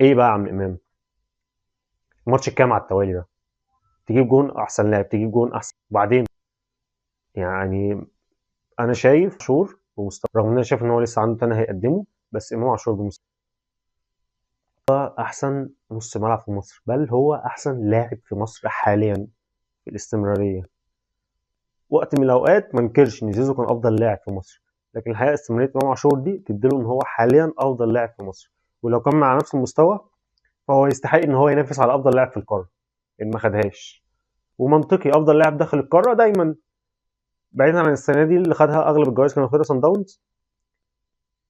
ايه بقى يا عم امام؟ الماتش الكام على التوالي ده؟ تجيب جون احسن لاعب، تجيب جون احسن، وبعدين يعني انا شايف عاشور بمستوى، رغم ان انا شايف ان هو لسه عنده تاني هيقدمه، بس امام عاشور بمستوى احسن نص ملعب في مصر، بل هو احسن لاعب في مصر حاليا في الاستمراريه. وقت من الاوقات ما انكرش ان زيزو كان افضل لاعب في مصر، لكن الحقيقه استمراريه امام عاشور دي تديله ان هو حاليا افضل لاعب في مصر، ولو كان مع نفس المستوى فهو يستحق ان هو ينافس على افضل لاعب في القاره ان ما خدهاش. ومنطقي افضل لاعب داخل القاره دايما، بعيدا عن السنه دي اللي خدها اغلب الجوائز كان واخدها صن داونز.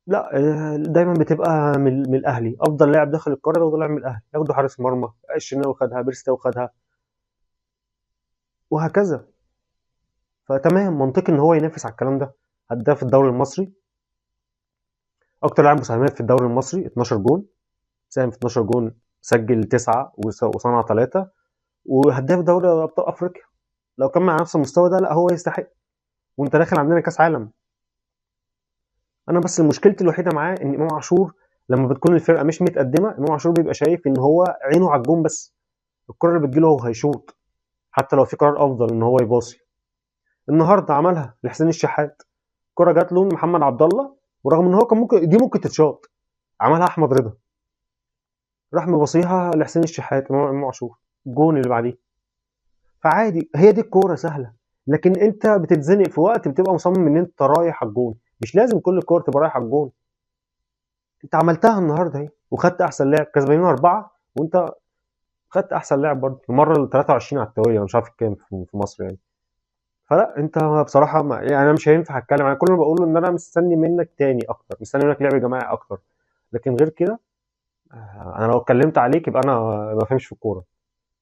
لا دايما بتبقى من الاهلي، افضل لاعب داخل القاره ده افضل لاعب من الاهلي، ياخدوا حارس مرمى الشناوي خدها، بيرستاو خدها، وهكذا. فتمام منطقي ان هو ينافس على الكلام ده. هداف الدوري المصري، اكتر لاعب مساهمات في الدوري المصري 12 جون، ساهم في 12 جون، سجل 9 وصنع 3، وهداف دوري ابطال افريقيا. لو كان مع نفس المستوى ده لا هو يستحق، وانت داخل عندنا كاس عالم. انا بس مشكلتي الوحيده معاه ان امام عاشور لما بتكون الفرقه مش متقدمه، امام عاشور بيبقى شايف ان هو عينه على الجون بس، الكره اللي بتجيله هو هيشوط، حتى لو في قرار افضل ان هو يباصي. النهارده عملها لحسين الشحات، كره جات له من محمد عبد الله، ورغم ان هو كان ممكن تتشاط، عملها احمد رضا، راح مباصيها لحسين الشحات، امام عاشور، الجون اللي بعديه. فعادي، هي دي الكوره سهله. لكن انت بتتزنق في وقت بتبقى مصمم ان انت رايح على الجون، مش لازم كل الكور تبقى رايحه على الجون. انت عملتها النهارده اهي، وخدت احسن لاعب، كسبانين اربعه وانت خدت احسن لاعب برضه المره ال 23 على التوالي، انا مش عارف الكام في مصر يعني. فلا انت بصراحه ما يعني انا مش هينفع اتكلم، انا كل ما بقوله ان انا مستني منك تاني اكتر، مستني منك لعب جماعي اكتر، لكن غير كده انا لو اتكلمت عليك يبقى انا ما فهمش في الكوره.